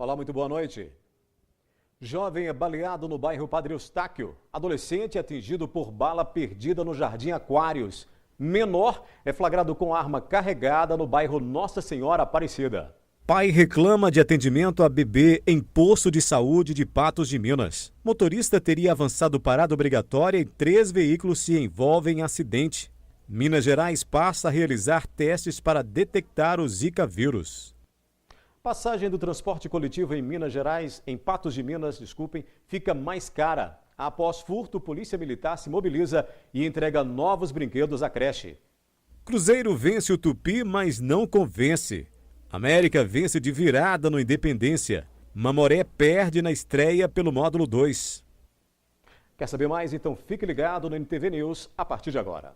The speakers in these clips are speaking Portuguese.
Olá, muito boa noite. Jovem é baleado no bairro Padre Eustáquio. Adolescente é atingido por bala perdida no Jardim Aquários. Menor é flagrado com arma carregada no bairro Nossa Senhora Aparecida. Pai reclama de atendimento a bebê em posto de saúde de Patos de Minas. Motorista teria avançado parada obrigatória e 3 veículos se envolvem em acidente. Minas Gerais passa a realizar testes para detectar o Zika vírus. Passagem do transporte coletivo em Minas Gerais, em Patos de Minas, fica mais cara. Após furto, Polícia Militar se mobiliza e entrega novos brinquedos à creche. Cruzeiro vence o Tupi, mas não convence. América vence de virada no Independência. Mamoré perde na estreia pelo módulo 2. Quer saber mais? Então fique ligado no NTV News a partir de agora.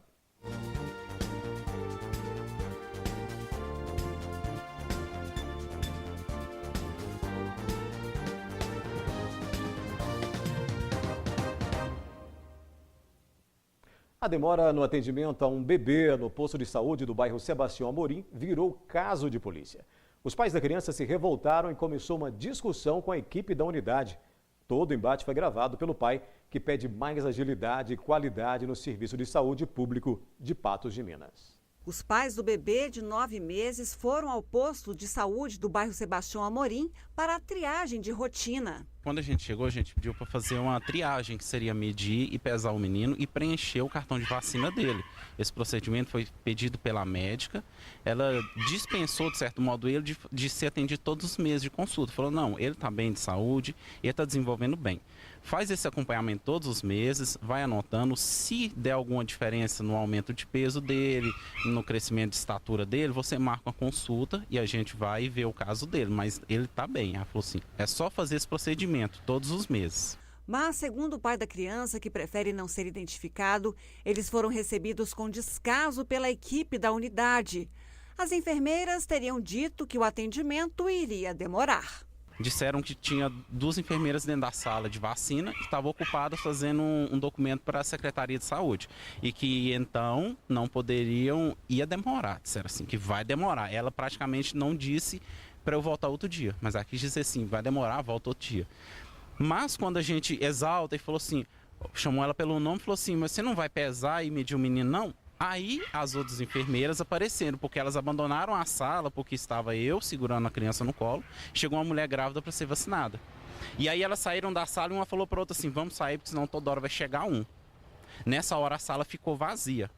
A demora no atendimento a um bebê no posto de saúde do bairro Sebastião Amorim virou caso de polícia. Os pais da criança se revoltaram e começou uma discussão com a equipe da unidade. Todo o embate foi gravado pelo pai, que pede mais agilidade e qualidade no serviço de saúde público de Patos de Minas. Os pais do bebê de 9 meses foram ao posto de saúde do bairro Sebastião Amorim para a triagem de rotina. Quando a gente chegou, a gente pediu para fazer uma triagem, que seria medir e pesar o menino e preencher o cartão de vacina dele. Esse procedimento foi pedido pela médica. Ela dispensou, de certo modo, ele de ser atendido todos os meses de consulta. Falou, não, ele está bem de saúde, ele está desenvolvendo bem. Faz esse acompanhamento todos os meses, vai anotando. Se der alguma diferença no aumento de peso dele, no crescimento de estatura dele, você marca uma consulta e a gente vai ver o caso dele. Mas ele está bem. Ela falou assim, é só fazer esse procedimento todos os meses. Mas, segundo o pai da criança, que prefere não ser identificado, eles foram recebidos com descaso pela equipe da unidade. As enfermeiras teriam dito que o atendimento iria demorar. Disseram que tinha 2 enfermeiras dentro da sala de vacina que estavam ocupadas fazendo um documento para a Secretaria de Saúde. E que então não poderiam, ia demorar, disseram assim, que vai demorar. Ela praticamente não disse para eu voltar outro dia, mas aqui diz assim, vai demorar, volta outro dia. Mas quando a gente exalta e falou assim, chamou ela pelo nome e falou assim, mas você não vai pesar e medir o menino não? Aí as outras enfermeiras apareceram, porque elas abandonaram a sala, porque estava eu segurando a criança no colo, chegou uma mulher grávida para ser vacinada. E aí elas saíram da sala e uma falou para outra assim, vamos sair, porque senão toda hora vai chegar um. Nessa hora a sala ficou vazia.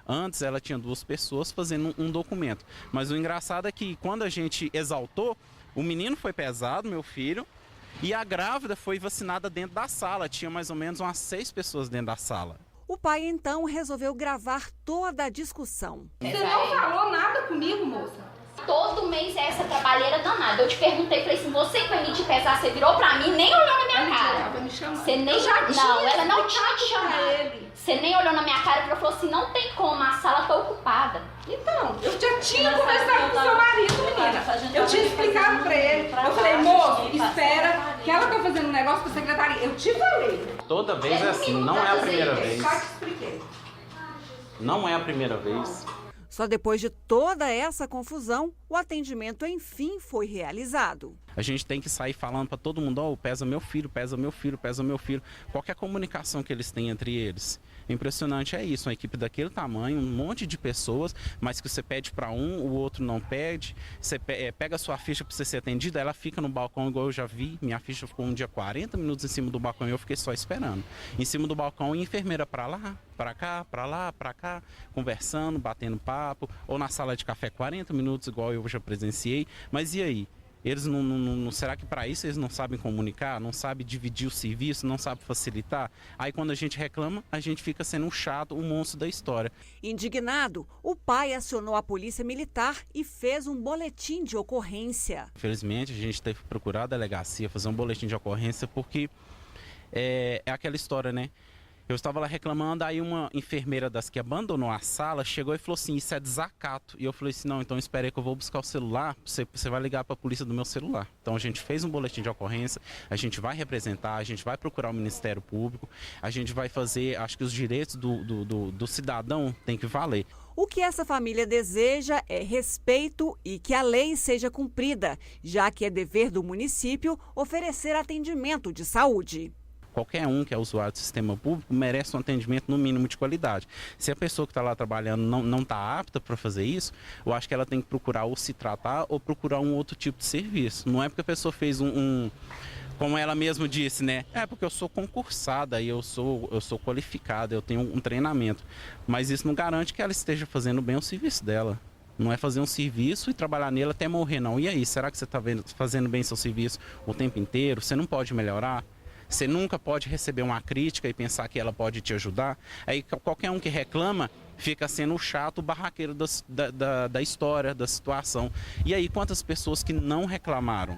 Antes ela tinha 2 pessoas fazendo um documento. Mas o engraçado é que quando a gente exaltou, o menino foi pesado, meu filho, e a grávida foi vacinada dentro da sala. Tinha mais ou menos umas 6 pessoas dentro da sala. O pai, então, resolveu gravar toda a discussão. Você não falou nada comigo, moça? Todo mês é essa trabalheira danada. Eu te perguntei, falei assim, você que vai me te pesar, você virou pra mim, nem olhou na minha cara. Você nem não, ela não tinha te chamado. Você nem olhou na minha cara e falou assim, não tem como, a sala tá ocupada. Então, eu já tinha conversado com o seu marido, menina. Eu tinha explicado pra ele. Eu falei, moço, espera, que ela tá fazendo um negócio com a secretaria. Eu te falei. Toda vez é assim, não é a primeira vez. Só te expliquei. Não é a primeira vez. Só depois de toda essa confusão, o atendimento enfim foi realizado. A gente tem que sair falando para todo mundo, pesa meu filho, pesa meu filho, pesa meu filho. Qualquer comunicação que eles têm entre eles. Impressionante é isso, uma equipe daquele tamanho, um monte de pessoas, mas que você pede para um, o outro não pede. Você pega a sua ficha para você ser atendido, ela fica no balcão, igual eu já vi. Minha ficha ficou um dia 40 minutos em cima do balcão e eu fiquei só esperando. Em cima do balcão, e enfermeira para lá, para cá, para lá, para cá, conversando, batendo papo, ou na sala de café 40 minutos, igual eu já presenciei. Mas e aí? Eles não será que para isso eles não sabem comunicar, não sabem dividir o serviço, não sabem facilitar? Aí quando a gente reclama, a gente fica sendo um chato, um monstro da história. Indignado, o pai acionou a polícia militar e fez um boletim de ocorrência. Infelizmente, a gente teve que procurar a delegacia, fazer um boletim de ocorrência, porque é aquela história, né? Eu estava lá reclamando, aí uma enfermeira das que abandonou a sala chegou e falou assim, isso é desacato. E eu falei assim, não, então espera aí que eu vou buscar o celular, você vai ligar para a polícia do meu celular. Então a gente fez um boletim de ocorrência, a gente vai representar, a gente vai procurar o Ministério Público, a gente vai fazer, acho que os direitos do cidadão tem que valer. O que essa família deseja é respeito e que a lei seja cumprida, já que é dever do município oferecer atendimento de saúde. Qualquer um que é usuário do sistema público merece um atendimento no mínimo de qualidade. Se a pessoa que está lá trabalhando não está apta para fazer isso, eu acho que ela tem que procurar ou se tratar ou procurar um outro tipo de serviço. Não é porque a pessoa fez como ela mesma disse, né? É porque eu sou concursada e eu sou qualificada, eu tenho um treinamento. Mas isso não garante que ela esteja fazendo bem o serviço dela. Não é fazer um serviço e trabalhar nele até morrer, não. E aí, será que você está fazendo bem seu serviço o tempo inteiro? Você não pode melhorar? Você nunca pode receber uma crítica e pensar que ela pode te ajudar. Aí qualquer um que reclama fica sendo o chato, o barraqueiro da história, da situação. E aí quantas pessoas que não reclamaram?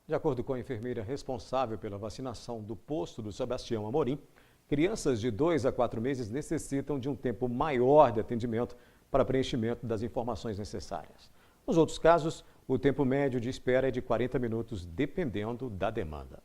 De acordo com a enfermeira responsável pela vacinação do posto do Sebastião Amorim, crianças de 2 a 4 meses necessitam de um tempo maior de atendimento para preenchimento das informações necessárias. Nos outros casos, o tempo médio de espera é de 40 minutos, dependendo da demanda.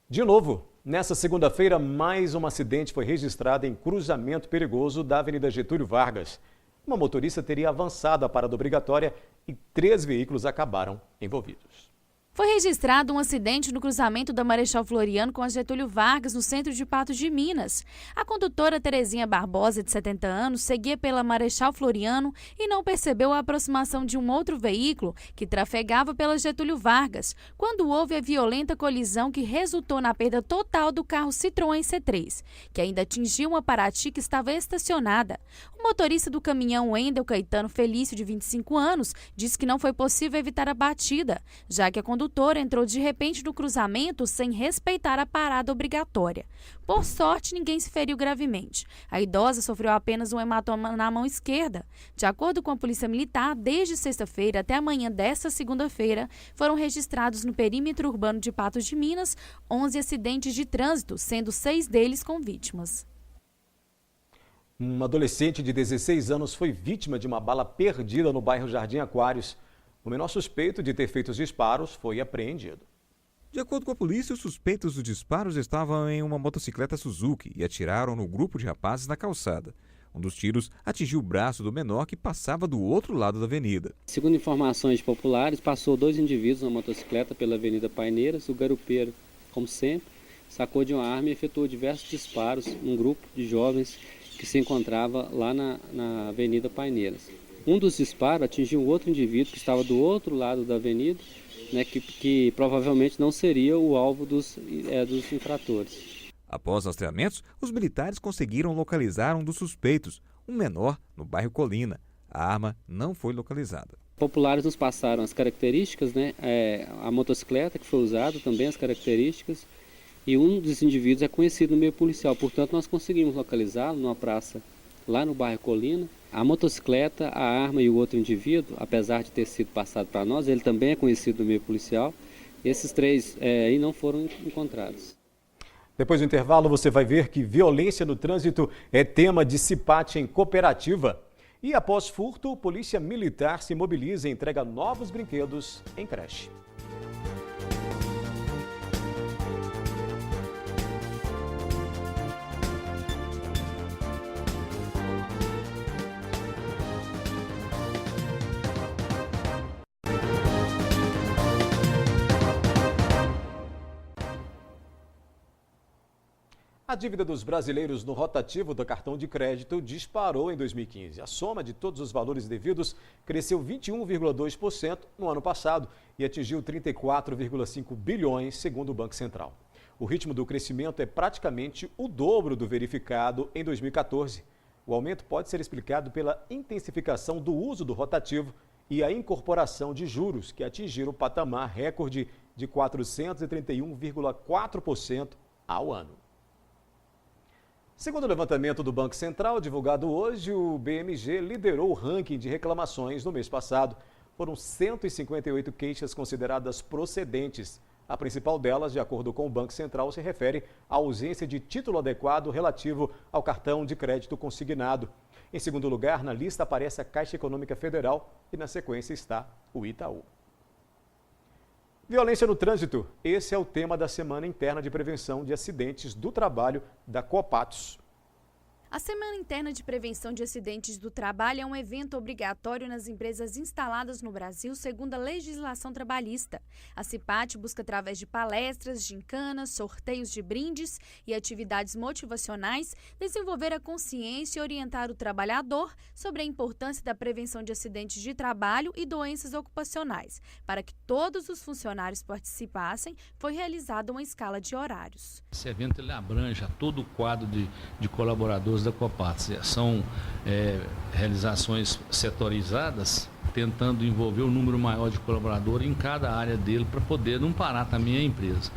De novo, nesta segunda-feira, mais um acidente foi registrado em cruzamento perigoso da Avenida Getúlio Vargas. Uma motorista teria avançado a parada obrigatória e 3 veículos acabaram envolvidos. Foi registrado um acidente no cruzamento da Marechal Floriano com a Getúlio Vargas, no centro de Patos de Minas. A condutora Terezinha Barbosa, de 70 anos, seguia pela Marechal Floriano e não percebeu a aproximação de um outro veículo que trafegava pela Getúlio Vargas, quando houve a violenta colisão que resultou na perda total do carro Citroën C3, que ainda atingiu uma Paraty que estava estacionada. O motorista do caminhão, Wendel Caetano Felício, de 25 anos, disse que não foi possível evitar a batida, já que a condutora entrou de repente no cruzamento sem respeitar a parada obrigatória. Por sorte, ninguém se feriu gravemente. A idosa sofreu apenas um hematoma na mão esquerda. De acordo com a Polícia Militar, desde sexta-feira até amanhã desta segunda-feira, foram registrados no perímetro urbano de Patos de Minas 11 acidentes de trânsito, sendo 6 deles com vítimas. Um adolescente de 16 anos foi vítima de uma bala perdida no bairro Jardim Aquários. O menor suspeito de ter feito os disparos foi apreendido. De acordo com a polícia, os suspeitos dos disparos estavam em uma motocicleta Suzuki e atiraram no grupo de rapazes na calçada. Um dos tiros atingiu o braço do menor que passava do outro lado da avenida. Segundo informações populares, passou 2 indivíduos na motocicleta pela Avenida Paineiras. O garupeiro, como sempre, sacou de uma arma e efetuou diversos disparos num grupo de jovens que se encontrava lá na Avenida Paineiras. Um dos disparos atingiu um outro indivíduo que estava do outro lado da avenida, né, que provavelmente não seria o alvo dos infratores. Após rastreamentos, os militares conseguiram localizar um dos suspeitos, um menor, no bairro Colina. A arma não foi localizada. Populares nos passaram as características, né, a motocicleta que foi usada, também as características, e um dos indivíduos é conhecido no meio policial. Portanto, nós conseguimos localizá-lo numa praça lá no bairro Colina. A motocicleta, a arma e o outro indivíduo, apesar de ter sido passado para nós, ele também é conhecido no meio policial. Esses 3 aí não foram encontrados. Depois do intervalo, você vai ver que violência no trânsito é tema de CIPAT em cooperativa. E após furto, polícia militar se mobiliza e entrega novos brinquedos em creche. A dívida dos brasileiros no rotativo do cartão de crédito disparou em 2015. A soma de todos os valores devidos cresceu 21,2% no ano passado e atingiu 34,5 bilhões, segundo o Banco Central. O ritmo do crescimento é praticamente o dobro do verificado em 2014. O aumento pode ser explicado pela intensificação do uso do rotativo e a incorporação de juros, que atingiram o patamar recorde de 431,4% ao ano. Segundo o levantamento do Banco Central, divulgado hoje, o BMG liderou o ranking de reclamações no mês passado. Foram 158 queixas consideradas procedentes. A principal delas, de acordo com o Banco Central, se refere à ausência de título adequado relativo ao cartão de crédito consignado. Em segundo lugar, na lista aparece a Caixa Econômica Federal e, na sequência, está o Itaú. Violência no trânsito. Esse é o tema da Semana Interna de Prevenção de Acidentes do Trabalho da Copatos. A Semana Interna de Prevenção de Acidentes do Trabalho é um evento obrigatório nas empresas instaladas no Brasil, segundo a legislação trabalhista. A CIPAT busca, através de palestras, gincanas, sorteios de brindes e atividades motivacionais, desenvolver a consciência e orientar o trabalhador sobre a importância da prevenção de acidentes de trabalho e doenças ocupacionais. Para que todos os funcionários participassem, foi realizada uma escala de horários. Esse evento ele abrange a todo o quadro de colaboradores da Copax. São realizações setorizadas, tentando envolver um número maior de colaboradores em cada área dele, para poder não parar também a empresa.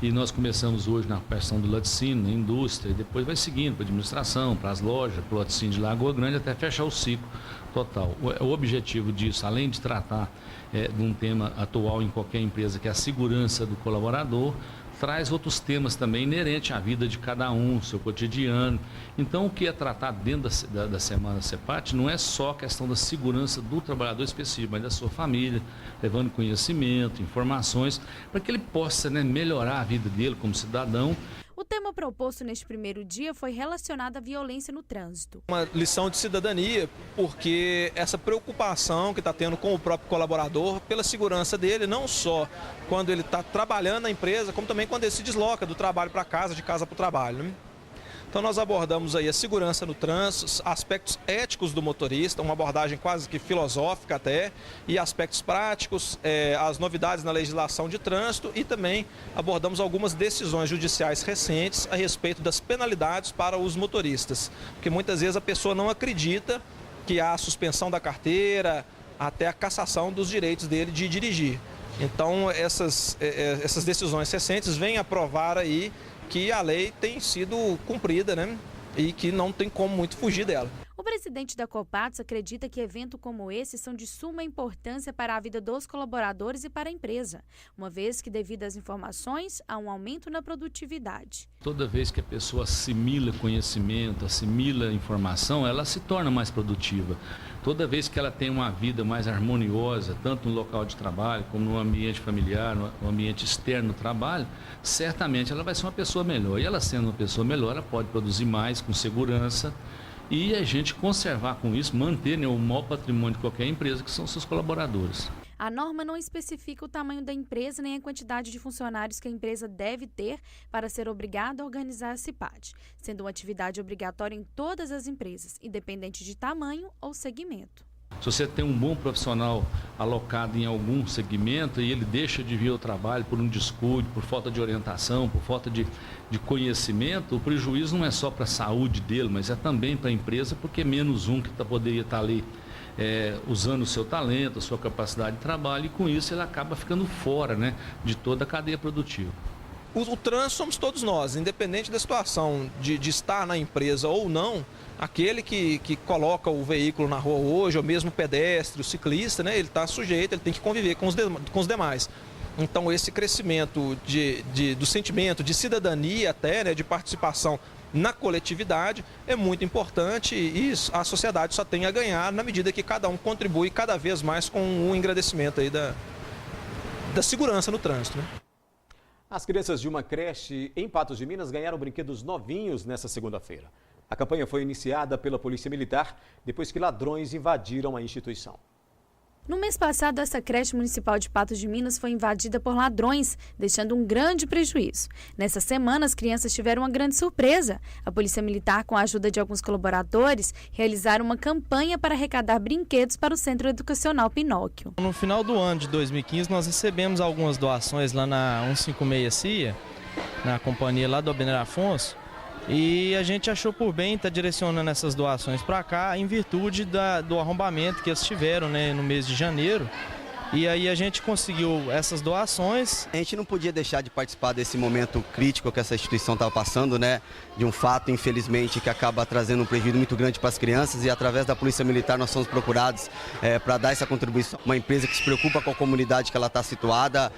E nós começamos hoje na questão do laticínio, na indústria, e depois vai seguindo para a administração, para as lojas, para o laticínio de Lagoa Grande, até fechar o ciclo total. O objetivo disso, além de tratar de um tema atual em qualquer empresa, que é a segurança do colaborador, traz outros temas também inerentes à vida de cada um, seu cotidiano. Então, o que é tratado dentro da Semana CIPAT não é só a questão da segurança do trabalhador específico, mas da sua família, levando conhecimento, informações, para que ele possa melhorar a vida dele como cidadão. O tema proposto neste primeiro dia foi relacionado à violência no trânsito. Uma lição de cidadania, porque essa preocupação que está tendo com o próprio colaborador pela segurança dele, não só quando ele está trabalhando na empresa, como também quando ele se desloca do trabalho para casa, de casa para o trabalho, né? Então nós abordamos aí a segurança no trânsito, aspectos éticos do motorista, uma abordagem quase que filosófica até, e aspectos práticos, as novidades na legislação de trânsito, e também abordamos algumas decisões judiciais recentes a respeito das penalidades para os motoristas, porque muitas vezes a pessoa não acredita que há a suspensão da carteira, até a cassação dos direitos dele de dirigir. Então essas decisões recentes vêm a provar aí que a lei tem sido cumprida, né? E que não tem como muito fugir dela. O presidente da Copax acredita que eventos como esse são de suma importância para a vida dos colaboradores e para a empresa, uma vez que, devido às informações, há um aumento na produtividade. Toda vez que a pessoa assimila conhecimento, assimila informação, ela se torna mais produtiva. Toda vez que ela tem uma vida mais harmoniosa, tanto no local de trabalho, como no ambiente familiar, no ambiente externo do trabalho, certamente ela vai ser uma pessoa melhor. E ela sendo uma pessoa melhor, ela pode produzir mais, com segurança, e a gente conservar com isso, manter o maior patrimônio de qualquer empresa, que são seus colaboradores. A norma não especifica o tamanho da empresa nem a quantidade de funcionários que a empresa deve ter para ser obrigada a organizar a CIPAT, sendo uma atividade obrigatória em todas as empresas, independente de tamanho ou segmento. Se você tem um bom profissional alocado em algum segmento e ele deixa de vir ao trabalho por um descuido, por falta de orientação, por falta de conhecimento, o prejuízo não é só para a saúde dele, mas é também para a empresa, porque menos um que poderia estar ali usando o seu talento, a sua capacidade de trabalho, e com isso ele acaba ficando fora, né, de toda a cadeia produtiva. O trânsito somos todos nós, independente da situação de estar na empresa ou não. Aquele que coloca o veículo na rua hoje, ou mesmo o pedestre, o ciclista, né, ele está sujeito, ele tem que conviver com os demais. Então esse crescimento do sentimento de cidadania até, né, de participação na coletividade é muito importante, e a sociedade só tem a ganhar na medida que cada um contribui cada vez mais com um engrandecimento aí da segurança no trânsito, né? As crianças de uma creche em Patos de Minas ganharam brinquedos novinhos nesta segunda-feira. A campanha foi iniciada pela Polícia Militar depois que ladrões invadiram a instituição. No mês passado, essa creche municipal de Patos de Minas foi invadida por ladrões, deixando um grande prejuízo. Nessa semana, as crianças tiveram uma grande surpresa. A Polícia Militar, com a ajuda de alguns colaboradores, realizaram uma campanha para arrecadar brinquedos para o Centro Educacional Pinóquio. No final do ano de 2015, nós recebemos algumas doações lá na 156 CIA, na companhia lá do Abner Afonso. E a gente achou por bem estar direcionando essas doações para cá em virtude do arrombamento que eles tiveram, né, no mês de janeiro. E aí a gente conseguiu essas doações. A gente não podia deixar de participar desse momento crítico que essa instituição estava passando, né? De um fato, infelizmente, que acaba trazendo um prejuízo muito grande para as crianças, e através da Polícia Militar nós somos procurados para dar essa contribuição. Uma empresa que se preocupa com a comunidade que ela está situada,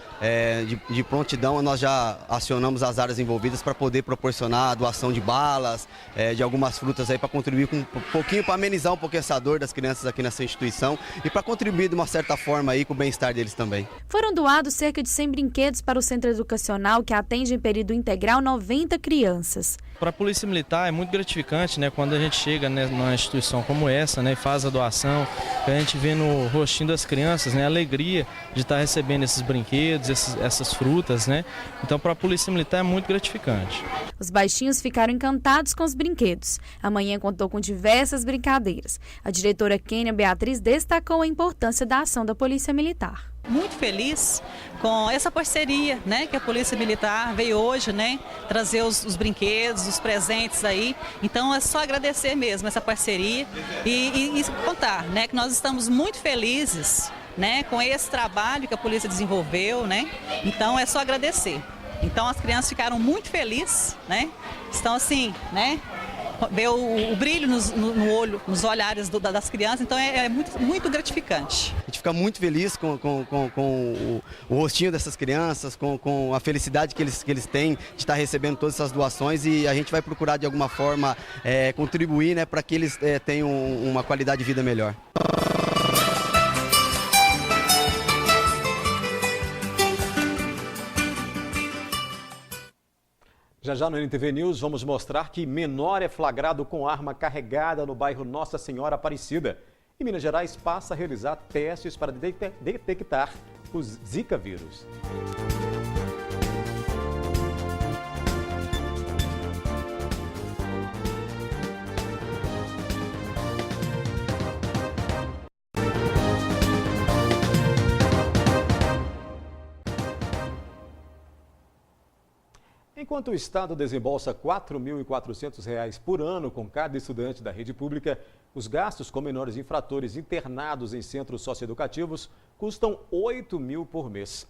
de prontidão nós já acionamos as áreas envolvidas para poder proporcionar a doação de balas, de algumas frutas aí, para contribuir com um pouquinho, para amenizar um pouquinho essa dor das crianças aqui nessa instituição e para contribuir de uma certa forma aí com bem-estar deles também. Foram doados cerca de 100 brinquedos para o centro educacional que atende em período integral 90 crianças. Para a Polícia Militar é muito gratificante, né, quando a gente chega, né, numa instituição como essa, né, e faz a doação, a gente vê no rostinho das crianças, né, a alegria de estar recebendo esses brinquedos, essas frutas, né. Então, para a Polícia Militar é muito gratificante. Os baixinhos ficaram encantados com os brinquedos. A manhã contou com diversas brincadeiras. A diretora Kênia Beatriz destacou a importância da ação da Polícia Militar. Muito feliz com essa parceria, né, que a Polícia Militar veio hoje, né, trazer os brinquedos, os presentes aí. Então é só agradecer mesmo essa parceria e contar, né, que nós estamos muito felizes, né, com esse trabalho que a polícia desenvolveu, né. Então é só agradecer. Então as crianças ficaram muito felizes, né. Estão assim, né, ver o brilho no olho, nos olhares das crianças, então é muito gratificante. A gente fica muito feliz com o rostinho dessas crianças, com a felicidade que eles têm de estar recebendo todas essas doações, e a gente vai procurar de alguma forma contribuir, né, para que eles tenham uma qualidade de vida melhor. Já já no NTV News vamos mostrar que menor é flagrado com arma carregada no bairro Nossa Senhora Aparecida. E Minas Gerais passa a realizar testes para detectar o Zika vírus. Enquanto o Estado desembolsa R$ 4.400 por ano com cada estudante da rede pública, os gastos com menores infratores internados em centros socioeducativos custam R$ 8.000 por mês.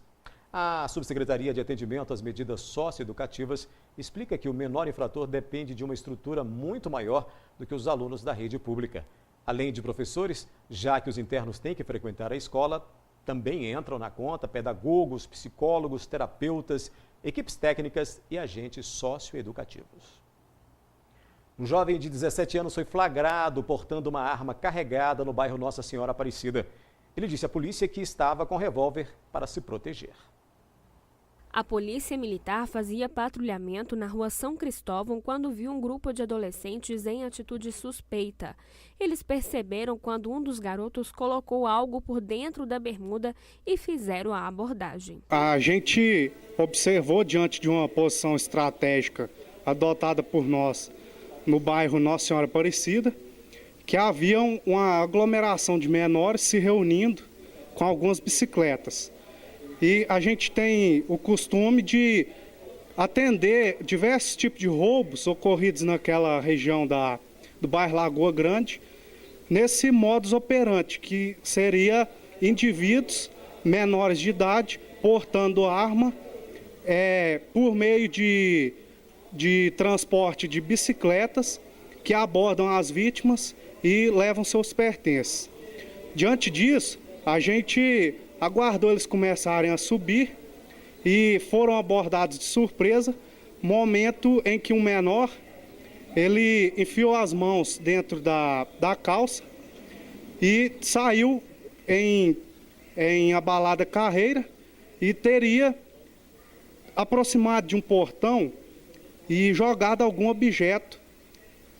A Subsecretaria de Atendimento às Medidas Socioeducativas explica que o menor infrator depende de uma estrutura muito maior do que os alunos da rede pública. Além de professores, já que os internos têm que frequentar a escola, também entram na conta pedagogos, psicólogos, terapeutas, equipes técnicas e agentes socioeducativos. Um jovem de 17 anos foi flagrado portando uma arma carregada no bairro Nossa Senhora Aparecida. Ele disse à polícia que estava com revólver para se proteger. A polícia militar fazia patrulhamento na rua São Cristóvão quando viu um grupo de adolescentes em atitude suspeita. Eles perceberam quando um dos garotos colocou algo por dentro da bermuda e fizeram a abordagem. A gente observou, diante de uma posição estratégica adotada por nós no bairro Nossa Senhora Aparecida, que havia uma aglomeração de menores se reunindo com algumas bicicletas. E a gente tem o costume de atender diversos tipos de roubos ocorridos naquela região do bairro Lagoa Grande, nesse modus operandi, que seria indivíduos menores de idade portando arma por meio de transporte de bicicletas que abordam as vítimas e levam seus pertences. Diante disso, a gente aguardou eles começarem a subir e foram abordados de surpresa, momento em que um menor, ele enfiou as mãos dentro da calça e saiu em abalada carreira e teria aproximado de um portão e jogado algum objeto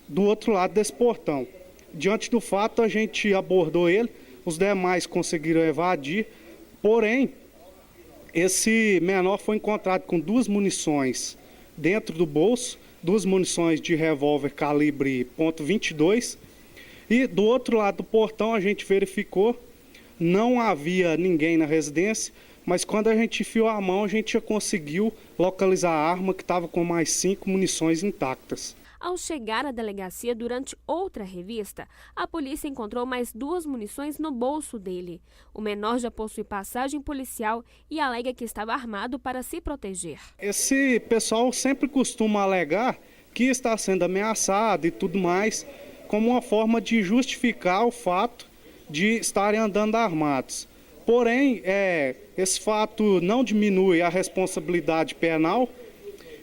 do outro lado desse portão. Diante do fato, a gente abordou ele, os demais conseguiram evadir. Porém, esse menor foi encontrado com 2 munições dentro do bolso, 2 munições de revólver calibre .22, e do outro lado do portão a gente verificou, não havia ninguém na residência, mas quando a gente enfiou a mão a gente já conseguiu localizar a arma, que estava com mais 5 munições intactas. Ao chegar à delegacia durante outra revista, a polícia encontrou mais 2 munições no bolso dele. O menor já possui passagem policial e alega que estava armado para se proteger. Esse pessoal sempre costuma alegar que está sendo ameaçado e tudo mais, como uma forma de justificar o fato de estarem andando armados. Porém, esse fato não diminui a responsabilidade penal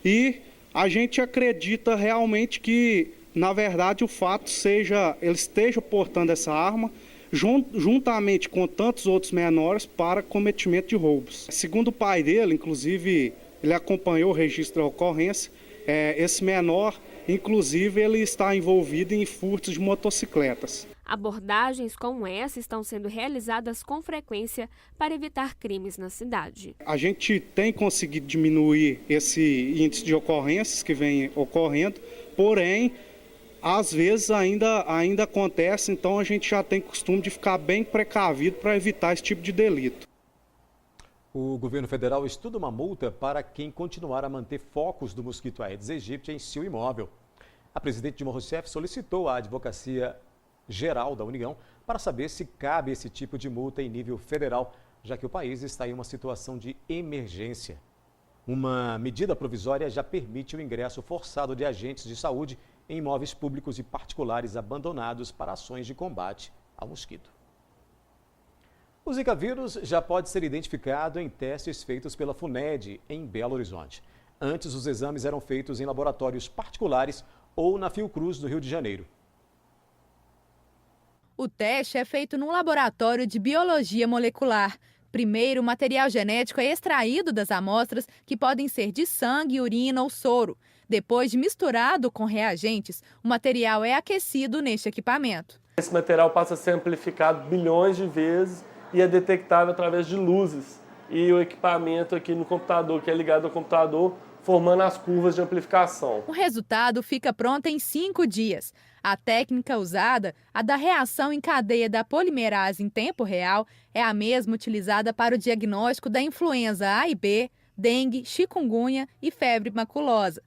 e a gente acredita realmente que, na verdade, o fato seja, ele esteja portando essa arma juntamente com tantos outros menores, para cometimento de roubos. Segundo o pai dele, inclusive, ele acompanhou o registro da ocorrência, esse menor, inclusive, ele está envolvido em furtos de motocicletas. Abordagens como essa estão sendo realizadas com frequência para evitar crimes na cidade. A gente tem conseguido diminuir esse índice de ocorrências que vem ocorrendo, porém, às vezes ainda acontece, então a gente já tem costume de ficar bem precavido para evitar esse tipo de delito. O governo federal estuda uma multa para quem continuar a manter focos do mosquito Aedes aegypti em seu imóvel. A presidente Dilma Rousseff solicitou à Advocacia Geral da União para saber se cabe esse tipo de multa em nível federal, já que o país está em uma situação de emergência. Uma medida provisória já permite o ingresso forçado de agentes de saúde em imóveis públicos e particulares abandonados para ações de combate ao mosquito. O Zika vírus já pode ser identificado em testes feitos pela FUNED em Belo Horizonte. Antes, os exames eram feitos em laboratórios particulares ou na Fiocruz, do Rio de Janeiro. O teste é feito num laboratório de biologia molecular. Primeiro, o material genético é extraído das amostras, que podem ser de sangue, urina ou soro. Depois de misturado com reagentes, o material é aquecido neste equipamento. Esse material passa a ser amplificado bilhões de vezes e é detectável através de luzes. E o equipamento aqui no computador, que é ligado ao computador, formando as curvas de amplificação. O resultado fica pronto em 5 dias. A técnica usada, a da reação em cadeia da polimerase em tempo real, é a mesma utilizada para o diagnóstico da influenza A e B, dengue, chikungunya e febre maculosa.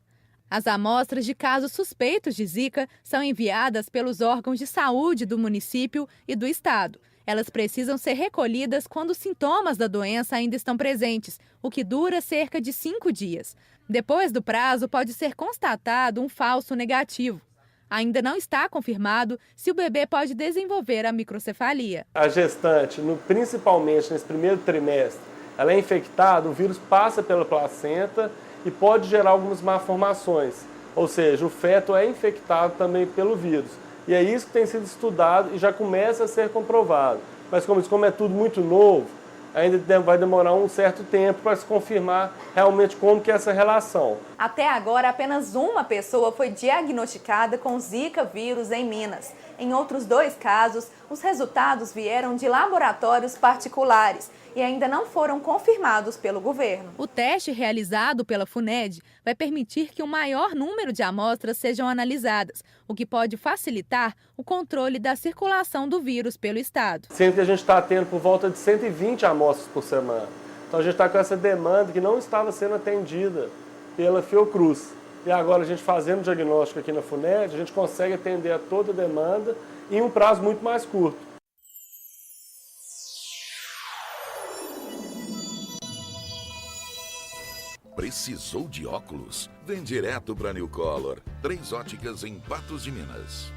As amostras de casos suspeitos de Zika são enviadas pelos órgãos de saúde do município e do estado. Elas precisam ser recolhidas quando os sintomas da doença ainda estão presentes, o que dura cerca de 5 dias. Depois do prazo, pode ser constatado um falso negativo. Ainda não está confirmado se o bebê pode desenvolver a microcefalia. A gestante, principalmente nesse primeiro trimestre, ela é infectada, o vírus passa pela placenta e pode gerar algumas malformações. Ou seja, o feto é infectado também pelo vírus. E é isso que tem sido estudado e já começa a ser comprovado. Mas como é tudo muito novo, ainda vai demorar um certo tempo para se confirmar realmente como que é essa relação. Até agora, apenas uma pessoa foi diagnosticada com Zika vírus em Minas. Em outros 2 casos, os resultados vieram de laboratórios particulares e ainda não foram confirmados pelo governo. O teste realizado pela FUNED vai permitir que um maior número de amostras sejam analisadas, o que pode facilitar o controle da circulação do vírus pelo estado. Sendo que a gente está tendo por volta de 120 amostras por semana. Então a gente está com essa demanda que não estava sendo atendida pela Fiocruz. E agora a gente fazendo diagnóstico aqui na FUNED, a gente consegue atender a toda a demanda em um prazo muito mais curto. Precisou de óculos? Vem direto para New Color. 3 óticas em Patos de Minas.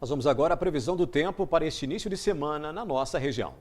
Nós vamos agora à previsão do tempo para este início de semana na nossa região.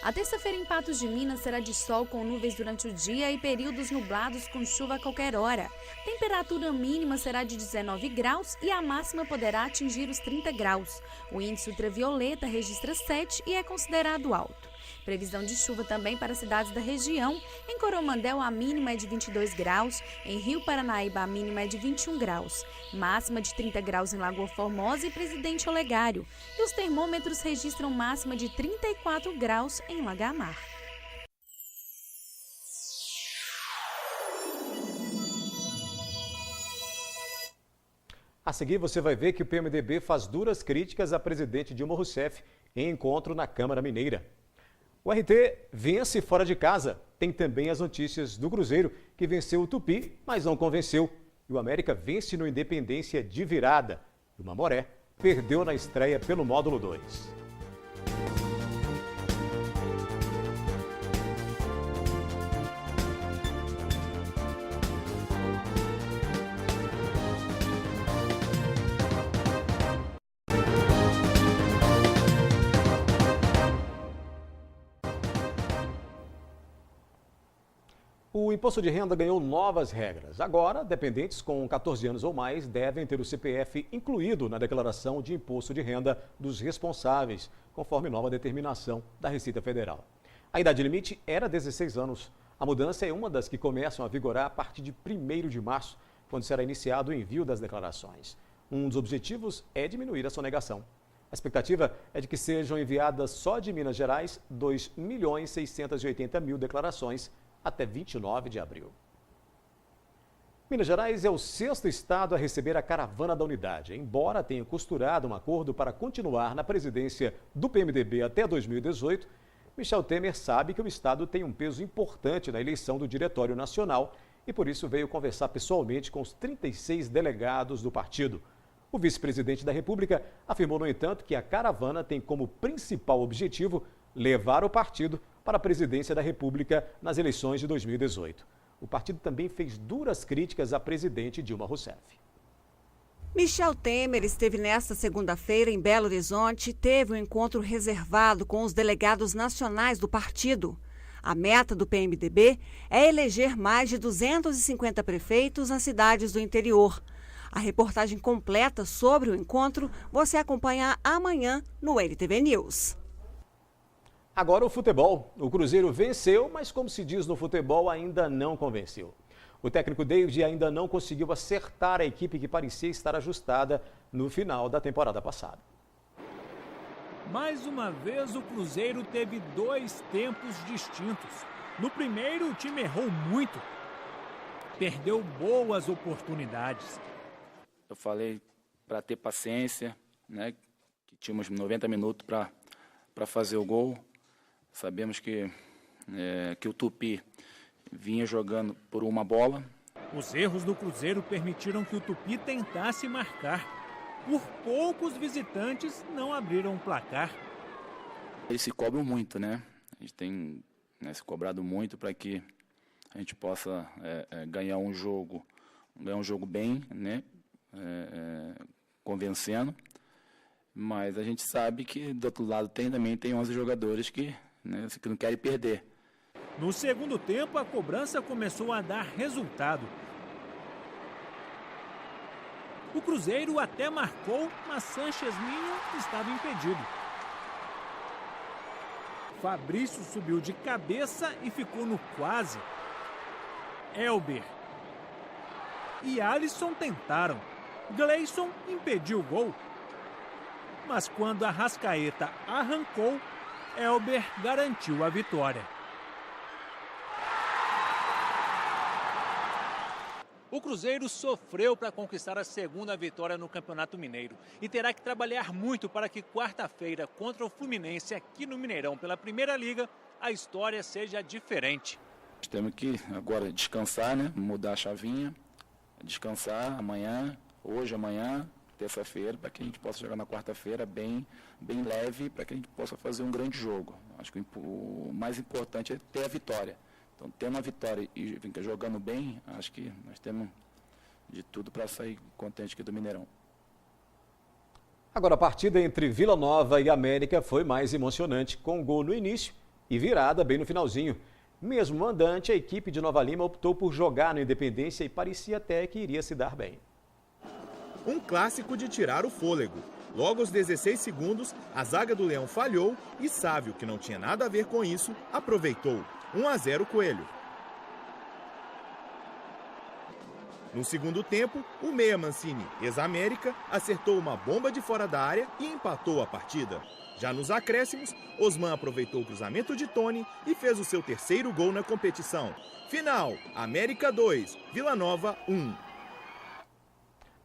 A terça-feira em Patos de Minas será de sol com nuvens durante o dia e períodos nublados com chuva a qualquer hora. Temperatura mínima será de 19 graus e a máxima poderá atingir os 30 graus. O índice ultravioleta registra 7 e é considerado alto. Previsão de chuva também para cidades da região. Em Coromandel, a mínima é de 22 graus. Em Rio Paranaíba, a mínima é de 21 graus. Máxima de 30 graus em Lagoa Formosa e Presidente Olegário. E os termômetros registram máxima de 34 graus em Lagamar. A seguir, você vai ver que o PMDB faz duras críticas à presidente Dilma Rousseff em encontro na Câmara Mineira. O RT vence fora de casa. Tem também as notícias do Cruzeiro, que venceu o Tupi, mas não convenceu. E o América vence no Independência de virada. E o Mamoré perdeu na estreia pelo módulo 2. O imposto de renda ganhou novas regras. Agora, dependentes com 14 anos ou mais devem ter o CPF incluído na declaração de imposto de renda dos responsáveis, conforme nova determinação da Receita Federal. A idade limite era 16 anos. A mudança é uma das que começam a vigorar a partir de 1º de março, quando será iniciado o envio das declarações. Um dos objetivos é diminuir a sonegação. A expectativa é de que sejam enviadas só de Minas Gerais 2.680.000 declarações até 29 de abril. Minas Gerais é o 6º estado a receber a caravana da unidade. Embora tenha costurado um acordo para continuar na presidência do PMDB até 2018, Michel Temer sabe que o estado tem um peso importante na eleição do Diretório Nacional e por isso veio conversar pessoalmente com os 36 delegados do partido. O vice-presidente da República afirmou, no entanto, que a caravana tem como principal objetivo levar o partido para a presidência da República nas eleições de 2018. O partido também fez duras críticas à presidente Dilma Rousseff. Michel Temer esteve nesta segunda-feira em Belo Horizonte e teve um encontro reservado com os delegados nacionais do partido. A meta do PMDB é eleger mais de 250 prefeitos nas cidades do interior. A reportagem completa sobre o encontro você acompanha amanhã no NTV News. Agora o futebol. O Cruzeiro venceu, mas como se diz no futebol, ainda não convenceu. O técnico David ainda não conseguiu acertar a equipe que parecia estar ajustada no final da temporada passada. Mais uma vez o Cruzeiro teve 2 tempos distintos. No primeiro o time errou muito. Perdeu boas oportunidades. Eu falei para ter paciência, né? Que tínhamos 90 minutos para fazer o gol. Sabemos que o Tupi vinha jogando por uma bola. Os erros do Cruzeiro permitiram que o Tupi tentasse marcar. Por poucos visitantes não abriram o placar. Eles se cobram muito, né? A gente tem se cobrado muito para que a gente possa ganhar um jogo bem, né? Convencendo. Mas a gente sabe que do outro lado também tem 11 jogadores que não querem perder. No segundo tempo, a cobrança começou a dar resultado. O Cruzeiro até marcou, mas Sanchez Minho estava impedido. Fabrício subiu de cabeça e ficou no quase. Elber e Alisson tentaram. Gleison impediu o gol. Mas quando Arrascaeta arrancou, Elber garantiu a vitória. O Cruzeiro sofreu para conquistar a segunda vitória no Campeonato Mineiro e terá que trabalhar muito para que quarta-feira, contra o Fluminense aqui no Mineirão pela Primeira Liga, a história seja diferente. Temos que agora descansar, né? Mudar a chavinha, descansar amanhã, terça-feira, para que a gente possa jogar na quarta-feira bem leve, para que a gente possa fazer um grande jogo. Acho que o mais importante é ter a vitória. Então, tendo a vitória e jogando bem, acho que nós temos de tudo para sair contente aqui do Mineirão. Agora, a partida entre Vila Nova e América foi mais emocionante, com gol no início e virada bem no finalzinho. Mesmo mandante, a equipe de Nova Lima optou por jogar no Independência e parecia até que iria se dar bem. Um clássico de tirar o fôlego. Logo aos 16 segundos, a zaga do Leão falhou e Sávio, que não tinha nada a ver com isso, aproveitou. 1-0 Coelho. No segundo tempo, o meia Mancini, ex-América, acertou uma bomba de fora da área e empatou a partida. Já nos acréscimos, Osman aproveitou o cruzamento de Tony e fez o seu terceiro gol na competição. Final, América 2, Vila Nova 1.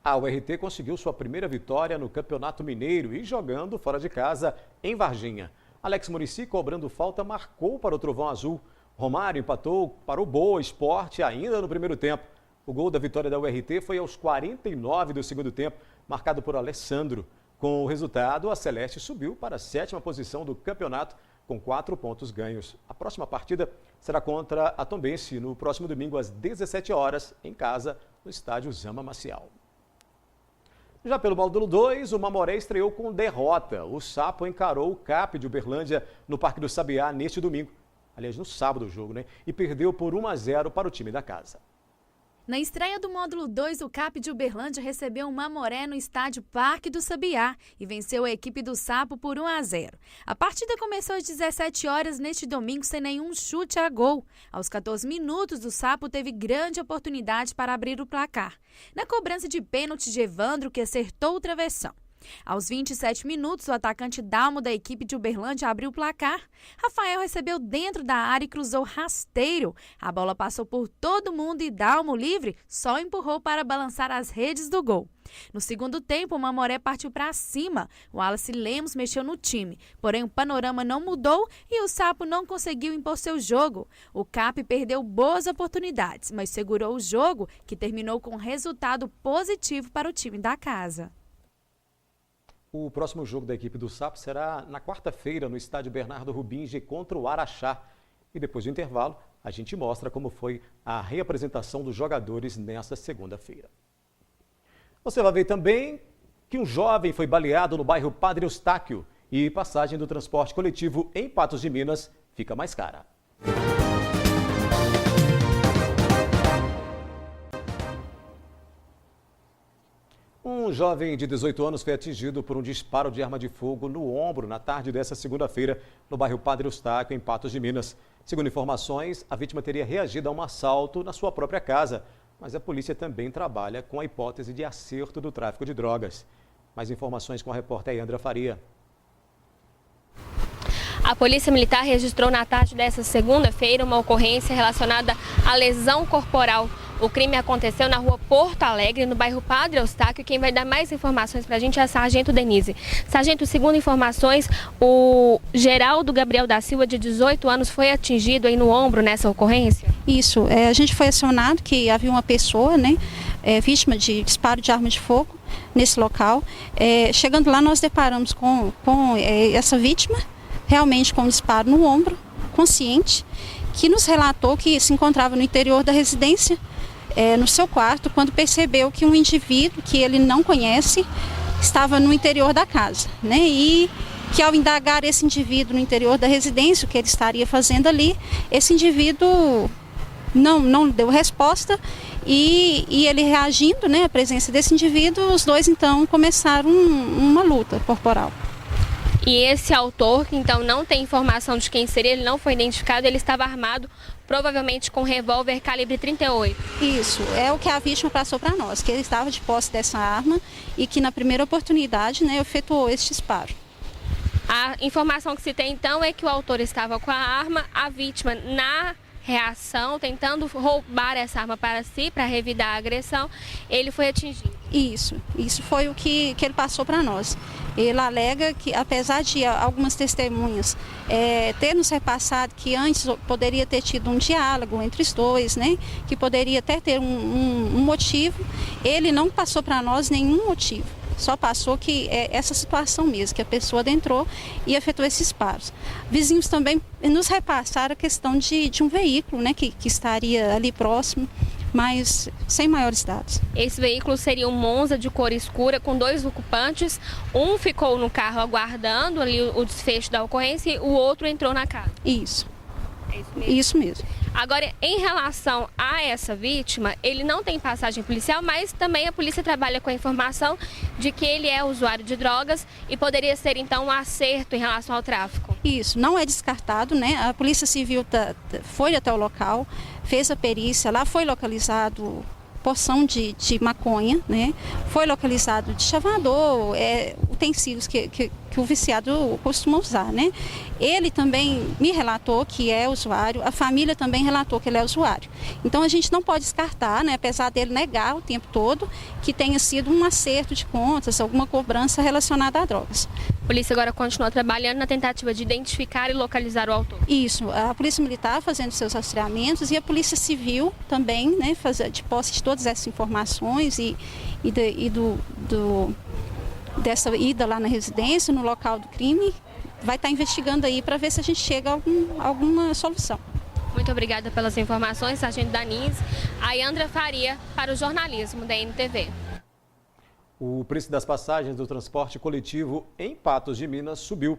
A URT conseguiu sua primeira vitória no Campeonato Mineiro e jogando fora de casa em Varginha. Alex Muricy, cobrando falta, marcou para o Trovão Azul. Romário empatou para o Boa Esporte ainda no primeiro tempo. O gol da vitória da URT foi aos 49 do segundo tempo, marcado por Alessandro. Com o resultado, a Celeste subiu para a 7ª posição do campeonato, com 4 pontos ganhos. A próxima partida será contra a Tombense, no próximo domingo, às 17 horas, em casa, no estádio Zama Maciel. Já pelo módulo 2, o Mamoré estreou com derrota. O Sapo encarou o CAP de Uberlândia no Parque do Sabiá neste domingo. aliás, no sábado o jogo, né? E perdeu por 1-0 para o time da casa. Na estreia do módulo 2, o CAP de Uberlândia recebeu um Mamoré no estádio Parque do Sabiá e venceu a equipe do Sapo por 1-0. A partida começou às 17 horas neste domingo sem nenhum chute a gol. Aos 14 minutos, o Sapo teve grande oportunidade para abrir o placar, na cobrança de pênalti de Evandro, que acertou o travessão. Aos 27 minutos, o atacante Dalmo da equipe de Uberlândia abriu o placar. Rafael recebeu dentro da área e cruzou rasteiro. A bola passou por todo mundo e Dalmo, livre, só empurrou para balançar as redes do gol. No segundo tempo, o Mamoré partiu para cima. O Wallace Lemos mexeu no time, porém o panorama não mudou e o Sapo não conseguiu impor seu jogo. O CAP perdeu boas oportunidades, mas segurou o jogo, que terminou com um resultado positivo para o time da casa. O próximo jogo da equipe do Sapo será na quarta-feira no estádio Bernardo Rubingi contra o Araxá. E depois do intervalo, a gente mostra como foi a reapresentação dos jogadores nesta segunda-feira. Você vai ver também que um jovem foi baleado no bairro Padre Eustáquio e passagem do transporte coletivo em Patos de Minas fica mais cara. Um jovem de 18 anos foi atingido por um disparo de arma de fogo no ombro na tarde desta segunda-feira no bairro Padre Eustáquio, em Patos de Minas. Segundo informações, a vítima teria reagido a um assalto na sua própria casa, mas a polícia também trabalha com a hipótese de acerto do tráfico de drogas. Mais informações com a repórter Ayandra Faria. A Polícia Militar registrou na tarde desta segunda-feira uma ocorrência relacionada à lesão corporal. O crime aconteceu na rua Porto Alegre, no bairro Padre Eustáquio. Quem vai dar mais informações para a gente é a Sargento Denise. Sargento, segundo informações, o Geraldo Gabriel da Silva, de 18 anos, foi atingido aí no ombro nessa ocorrência? Isso, a gente foi acionado que havia uma pessoa, vítima de disparo de arma de fogo nesse local. Chegando lá, nós deparamos com essa vítima, realmente com um disparo no ombro, consciente, que nos relatou que se encontrava no interior da residência, no seu quarto, quando percebeu que um indivíduo que ele não conhece estava no interior da casa, E que ao indagar esse indivíduo no interior da residência, o que ele estaria fazendo ali, esse indivíduo não deu resposta e ele reagindo, à presença desse indivíduo, os dois então começaram uma luta corporal. E esse autor, que então não tem informação de quem seria, ele não foi identificado, ele estava armado provavelmente com um revólver calibre 38. Isso, é o que a vítima passou para nós, que ele estava de posse dessa arma e que na primeira oportunidade efetuou esse disparo. A informação que se tem então é que o autor estava com a arma, a vítima na reação, tentando roubar essa arma para si, para revidar a agressão, ele foi atingido. Isso foi o que ele passou para nós. Ele alega que, apesar de algumas testemunhas ter nos repassado que antes poderia ter tido um diálogo entre os dois, que poderia até ter um motivo, ele não passou para nós nenhum motivo. Só passou que essa situação mesmo, que a pessoa adentrou e efetuou esses disparos. Vizinhos também nos repassaram a questão de um veículo, que estaria ali próximo, mas sem maiores dados. Esse veículo seria um Monza de cor escura com 2 ocupantes. Um ficou no carro aguardando ali o desfecho da ocorrência e o outro entrou na casa. Isso. É isso mesmo? Isso mesmo. Agora, em relação a essa vítima, ele não tem passagem policial, mas também a polícia trabalha com a informação de que ele é usuário de drogas e poderia ser, então, um acerto em relação ao tráfico. Isso, não é descartado, A Polícia Civil foi até o local, fez a perícia, lá foi localizado porção de maconha, Foi localizado de chavador, utensílios que o viciado costuma usar, Ele também me relatou que é usuário, a família também relatou que ele é usuário. Então a gente não pode descartar, apesar dele negar o tempo todo, que tenha sido um acerto de contas, alguma cobrança relacionada a drogas. A polícia agora continua trabalhando na tentativa de identificar e localizar o autor. Isso, a Polícia Militar fazendo seus rastreamentos e a Polícia Civil também, de posse de todas essas informações dessa ida lá na residência, no local do crime, vai estar investigando aí para ver se a gente chega a alguma solução. Muito obrigada pelas informações, Sargento Denise. Ayandra Faria, para o jornalismo da NTV. O preço das passagens do transporte coletivo em Patos de Minas subiu.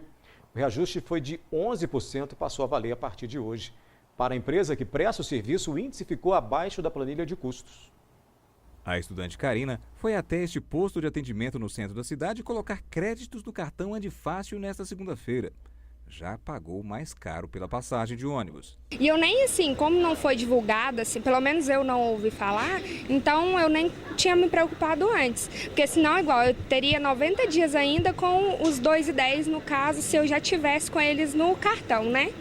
O reajuste foi de 11% e passou a valer a partir de hoje. Para a empresa que presta o serviço, o índice ficou abaixo da planilha de custos. A estudante Karina foi até este posto de atendimento no centro da cidade colocar créditos do cartão Andifácil nesta segunda-feira. Já pagou mais caro pela passagem de ônibus. E eu nem assim, como não foi divulgado, assim, pelo menos eu não ouvi falar, então eu nem tinha me preocupado antes. Porque senão, igual, eu teria 90 dias ainda com os 2,10 no caso, se eu já tivesse com eles no cartão, né?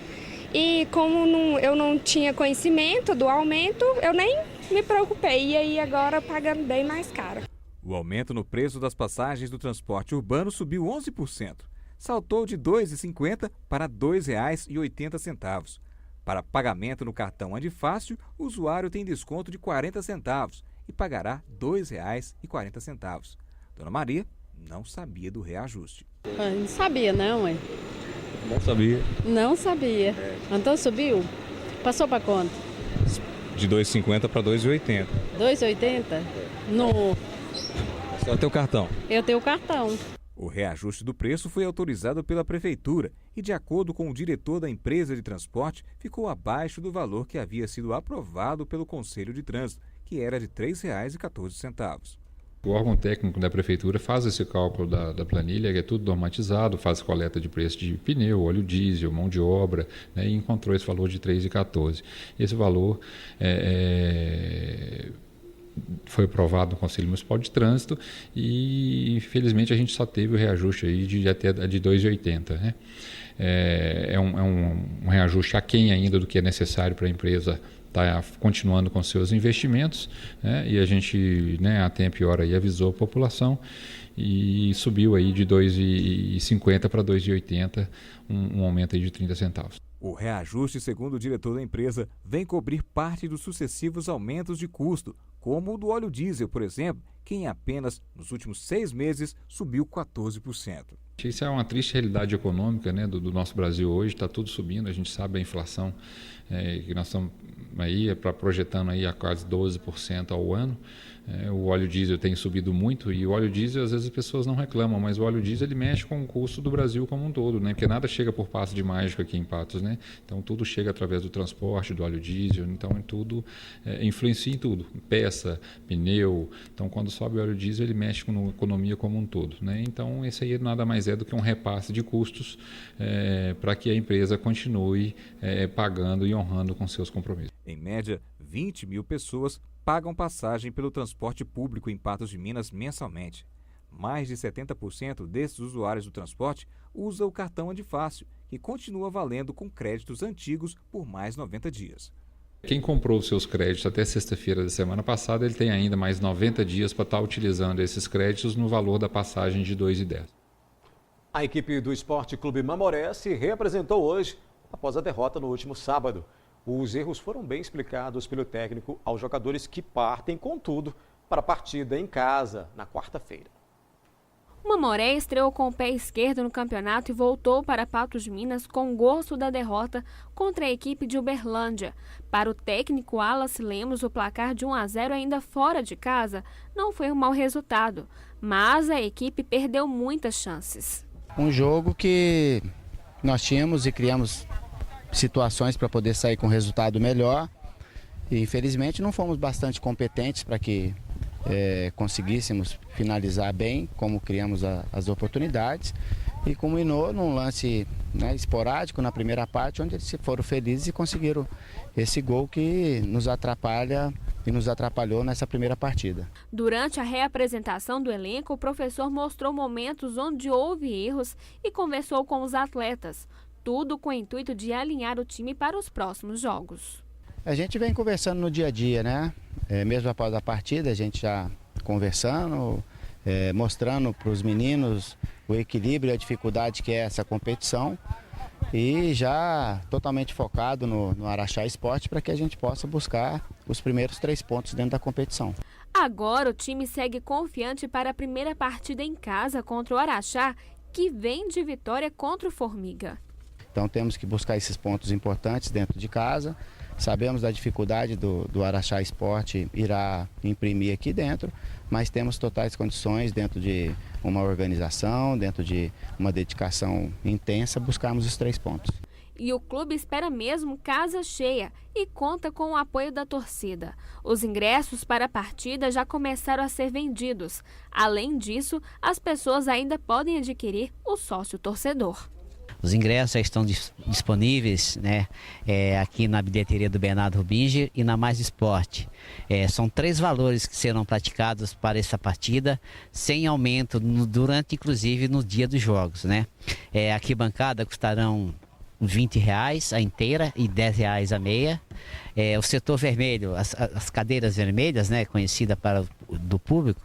E como eu não tinha conhecimento do aumento, eu nem me preocupei. E aí agora pagando bem mais caro. O aumento no preço das passagens do transporte urbano subiu 11%. Saltou de R$ 2,50 para R$ 2,80. Para pagamento no cartão Andifácil, o usuário tem desconto de 40 centavos e pagará R$ 2,40. Dona Maria não sabia do reajuste. Não sabia não, hein? Não sabia. Não sabia. Então subiu? Passou para quanto? De R$ 2,50 para R$ 2,80. 2,80? No. Só teu cartão. Eu tenho o cartão. O reajuste do preço foi autorizado pela Prefeitura e, de acordo com o diretor da empresa de transporte, ficou abaixo do valor que havia sido aprovado pelo Conselho de Trânsito, que era de R$ 3,14. O órgão técnico da Prefeitura faz esse cálculo da planilha, que é tudo normatizado, faz coleta de preço de pneu, óleo diesel, mão de obra, né, e encontrou esse valor de R$ 3,14. Esse valor foi aprovado no Conselho Municipal de Trânsito e, infelizmente, a gente só teve o reajuste aí de R$ 2,80. Né? É um reajuste aquém ainda do que é necessário para a empresa estar continuando com seus investimentos, né? E a gente, né, a tempo e hora aí avisou a população e subiu aí de R$ 2,50 para R$ 2,80, um aumento aí de 30 centavos. O reajuste, segundo o diretor da empresa, vem cobrir parte dos sucessivos aumentos de custo, como o do óleo diesel, por exemplo, que em apenas nos últimos 6 meses subiu 14%. Isso é uma triste realidade econômica, né, do nosso Brasil hoje, está tudo subindo, a gente sabe a inflação que nós estamos aí projetando aí a quase 12% ao ano. O óleo diesel tem subido muito e o óleo diesel, às vezes as pessoas não reclamam, mas o óleo diesel ele mexe com o custo do Brasil como um todo, né? Porque nada chega por passe de mágica aqui em Patos, né? Então tudo chega através do transporte, do óleo diesel, então tudo influencia em tudo, peça, pneu. Então quando sobe o óleo diesel ele mexe com a economia como um todo, né? Então esse aí nada mais é do que um repasse de custos para que a empresa continue pagando e honrando com seus compromissos. Em média, 20 mil pessoas pagam passagem pelo transporte público em Patos de Minas mensalmente. Mais de 70% desses usuários do transporte usa o cartão Andifácil, que continua valendo com créditos antigos por mais 90 dias. Quem comprou os seus créditos até sexta-feira da semana passada, ele tem ainda mais 90 dias para estar utilizando esses créditos no valor da passagem de R$ 2,10. A equipe do Esporte Clube Mamoré se reapresentou hoje após a derrota no último sábado. Os erros foram bem explicados pelo técnico aos jogadores que partem, contudo, para a partida em casa na quarta-feira. O Mamoré estreou com o pé esquerdo no campeonato e voltou para Patos de Minas com gosto da derrota contra a equipe de Uberlândia. Para o técnico Wallace Lemos, o placar de 1-0 ainda fora de casa não foi um mau resultado, mas a equipe perdeu muitas chances. Um jogo que nós tínhamos e criamos situações para poder sair com um resultado melhor e infelizmente não fomos bastante competentes para que conseguíssemos finalizar bem, como criamos as oportunidades e culminou num lance, né, esporádico na primeira parte, onde eles foram felizes e conseguiram esse gol que nos atrapalha e nos atrapalhou nessa primeira partida. Durante a reapresentação do elenco, o professor mostrou momentos onde houve erros e conversou com os atletas. Tudo com o intuito de alinhar o time para os próximos jogos. A gente vem conversando no dia a dia, né? Mesmo após a partida, a gente já conversando, mostrando para os meninos o equilíbrio e a dificuldade que é essa competição e já totalmente focado no Araxá Esporte para que a gente possa buscar os primeiros 3 pontos dentro da competição. Agora o time segue confiante para a primeira partida em casa contra o Araxá, que vem de vitória contra o Formiga. Então temos que buscar esses pontos importantes dentro de casa Sabemos da dificuldade do Araxá Esporte irá imprimir aqui dentro, mas temos totais condições, dentro de uma organização, dentro de uma dedicação intensa, buscarmos os 3 pontos. E o clube espera mesmo casa cheia e conta com o apoio da torcida. Os ingressos para a partida já começaram a ser vendidos. Além disso, as pessoas ainda podem adquirir o sócio torcedor. Os ingressos já estão disponíveis, né, aqui na bilheteria do Bernardo Rubinger e na Mais Esporte. São 3 valores que serão praticados para essa partida, sem aumento durante, inclusive, no dia dos jogos, né? A arquibancada custarão R$20 a inteira e R$10 a meia. O setor vermelho, as cadeiras vermelhas, né, conhecida do público,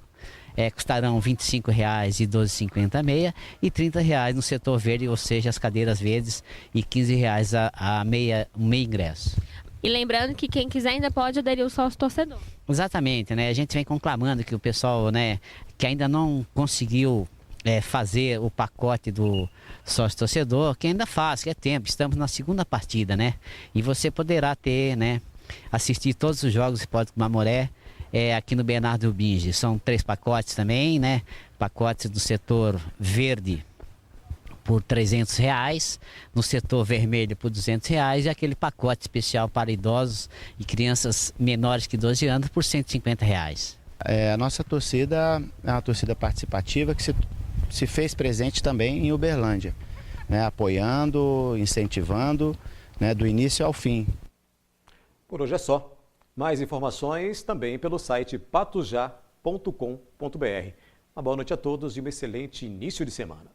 custarão R$25 e R$12,50 a meia e R$30 no setor verde, ou seja, as cadeiras verdes, e R$15 a meia, um meio ingresso. E lembrando que quem quiser ainda pode aderir ao sócio torcedor. Exatamente, né? A gente vem conclamando que o pessoal, né, que ainda não conseguiu fazer o pacote do sócio torcedor, que ainda faz, que é tempo, estamos na segunda partida, né? E você poderá ter, né, assistir todos os jogos do Hipódromo Mamoré, aqui no Bernardo Rubinger. São 3 pacotes também, né? Pacotes do setor verde por R$300, no setor vermelho por R$200 e aquele pacote especial para idosos e crianças menores que 12 anos por R$150. A nossa torcida é uma torcida participativa que se fez presente também em Uberlândia, né? Apoiando, incentivando, né, do início ao fim. Por hoje é só. Mais informações também pelo site patujá.com.br. Uma boa noite a todos e um excelente início de semana.